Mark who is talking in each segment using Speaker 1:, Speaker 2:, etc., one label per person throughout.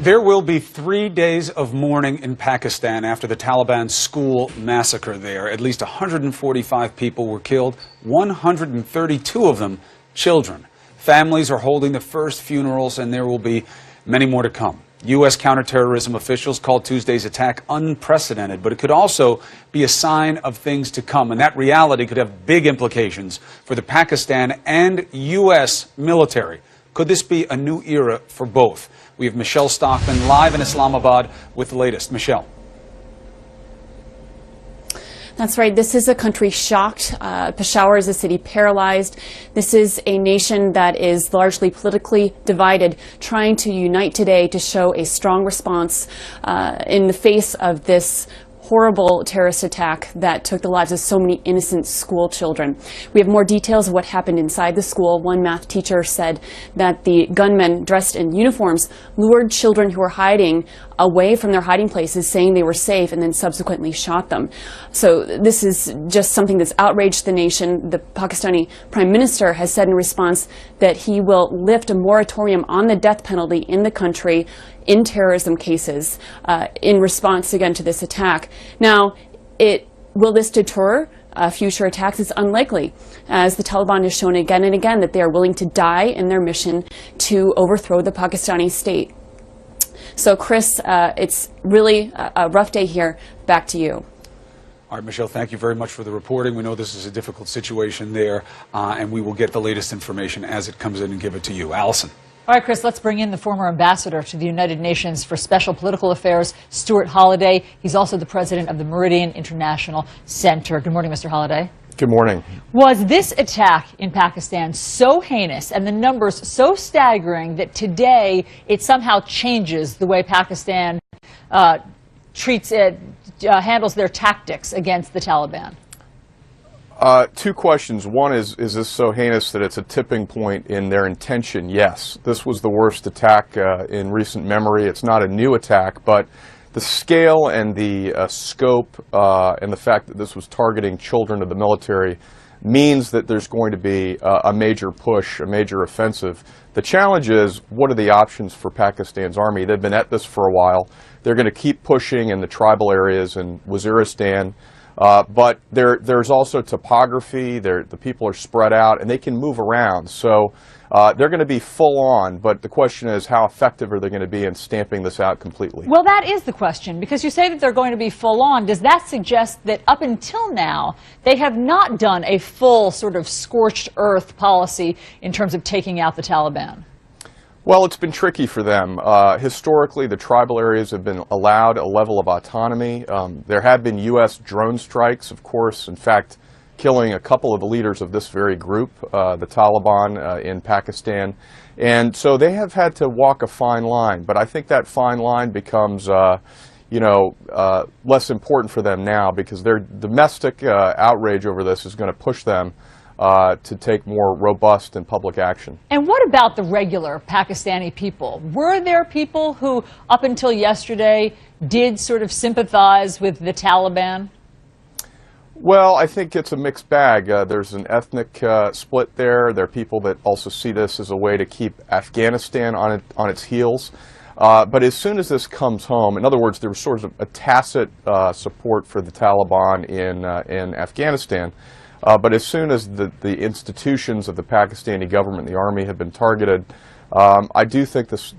Speaker 1: There will be 3 days of mourning in Pakistan after the Taliban school massacre there. At least 145 people were killed, 132 of them children. Families are holding the first funerals, and there will be many more to come. U.S. counterterrorism officials called Tuesday's attack unprecedented, but it could also be a sign of things to come, and that reality could have big implications for the Pakistan and U.S. military. Could this be a new era for both? We have Michelle Stockman live in Islamabad with the latest. Michelle.
Speaker 2: That's right. This is a country shocked. Peshawar is a city paralyzed. This is a nation that is largely politically divided, trying to unite today to show a strong response in the face of this horrible terrorist attack that took the lives of so many innocent school children. We have more details of what happened inside the school. One math teacher said that the gunmen dressed in uniforms lured children who were hiding away from their hiding places, saying they were safe, and then subsequently shot them. So this is just something that's outraged the nation. The Pakistani Prime Minister has said in response that he will lift a moratorium on the death penalty in the country in terrorism cases in response, again, to this attack. Now, will this deter future attacks? It's unlikely, as the Taliban has shown again and again that they are willing to die in their mission to overthrow the Pakistani state. So, Chris, it's really a rough day here. Back to you.
Speaker 1: All right, Michelle, thank you very much for the reporting. We know this is a difficult situation there, and we will get the latest information as it comes in and give it to you. Allison.
Speaker 3: All right, Chris, let's bring in the former ambassador to the United Nations for Special Political Affairs, Stuart Holliday. He's also the president of the Meridian International Center. Good morning, Mr. Holliday.
Speaker 4: Good morning.
Speaker 3: Was this attack in Pakistan so heinous and the numbers so staggering that today it somehow changes the way Pakistan handles their tactics against the Taliban?
Speaker 4: Two questions. One is this so heinous that it's a tipping point in their intention? Yes. This was the worst attack in recent memory. It's not a new attack, but the scale and the scope and the fact that this was targeting children of the military means that there's going to be a major push, a major offensive. The challenge is, what are the options for Pakistan's army? They've been at this for a while. They're going to keep pushing in the tribal areas in Waziristan. But there's also topography. The people are spread out, and they can move around. So they're going to be full on. But the question is, how effective are they going to be in stamping this out completely?
Speaker 3: Well, that is the question, because you say that they're going to be full on. Does that suggest that up until now, they have not done a full sort of scorched earth policy in terms of taking out the Taliban?
Speaker 4: Well, it's been tricky for them. Historically, the tribal areas have been allowed a level of autonomy. There have been U.S. drone strikes, of course, in fact, killing a couple of the leaders of this very group, the Taliban in Pakistan. And so they have had to walk a fine line. But I think that fine line becomes less important for them now, because their domestic outrage over this is going to push them to take more robust and public action.
Speaker 3: And what about the regular Pakistani people? Were there people who, up until yesterday, did sort of sympathize with the Taliban?
Speaker 4: Well, I think it's a mixed bag. There's an ethnic split there. There are people that also see this as a way to keep Afghanistan on its heels. But as soon as this comes home, in other words, there was sort of a tacit support for the Taliban in Afghanistan. But as soon as the institutions of the Pakistani government and the army have been targeted, I do think this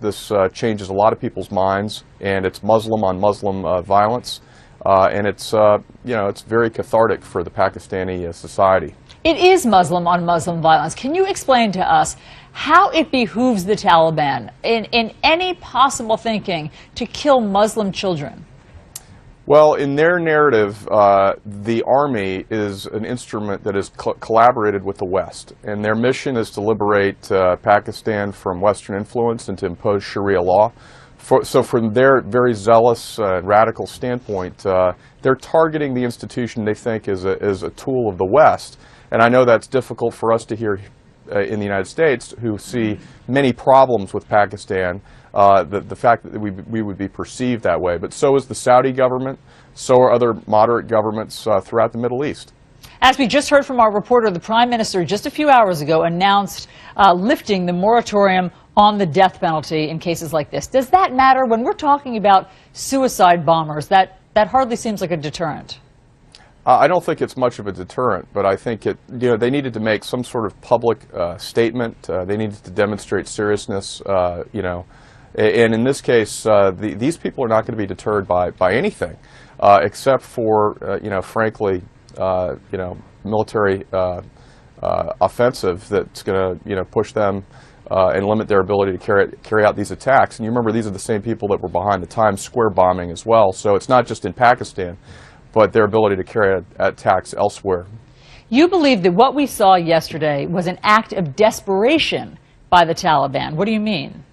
Speaker 4: changes a lot of people's minds, and it's Muslim on Muslim violence, and it's very cathartic for the Pakistani society.
Speaker 3: It is Muslim on Muslim violence. Can you explain to us how it behooves the Taliban in any possible thinking to kill Muslim children?
Speaker 4: Well, in their narrative, the army is an instrument that has collaborated with the West, and their mission is to liberate Pakistan from Western influence and to impose Sharia law. So from their very zealous radical standpoint, they're targeting the institution they think is a tool of the West. And I know that's difficult for us to hear in the United States, who see many problems with Pakistan, the fact that we would be perceived that way. But so is the Saudi government, so are other moderate governments throughout the Middle East.
Speaker 3: As we just heard from our reporter, the Prime Minister just a few hours ago announced lifting the moratorium on the death penalty in cases like this. Does that matter when we're talking about suicide bombers? That hardly seems like a deterrent.
Speaker 4: I don't think it's much of a deterrent, but I think they needed to make some sort of public statement. They needed to demonstrate seriousness, and in this case, these people are not going to be deterred by anything, except for, frankly, military offensive that's going to, push them and limit their ability to carry out these attacks. And you remember, these are the same people that were behind the Times Square bombing as well. So it's not just in Pakistan, but their ability to carry out attacks elsewhere.
Speaker 3: You believe that what we saw yesterday was an act of desperation by the Taliban. What do you mean?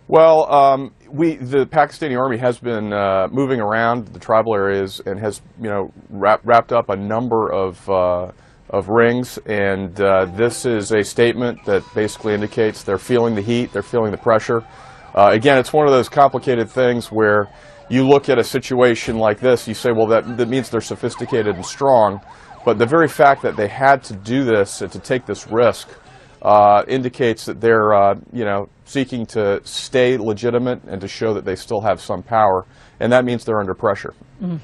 Speaker 4: Well, the Pakistani army has been moving around the tribal areas and has, wrapped up a number of rings, and this is a statement that basically indicates they're feeling the heat, they're feeling the pressure. Again, it's one of those complicated things where you look at a situation like this, you say, well, that means they're sophisticated and strong, but the very fact that they had to do this and to take this risk indicates that they're, seeking to stay legitimate and to show that they still have some power, and that means they're under pressure.
Speaker 3: Mm-hmm.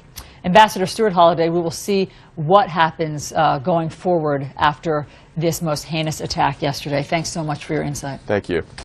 Speaker 3: Ambassador Stuart Holliday, we will see what happens going forward after this most heinous attack yesterday. Thanks so much for your insight.
Speaker 4: Thank you.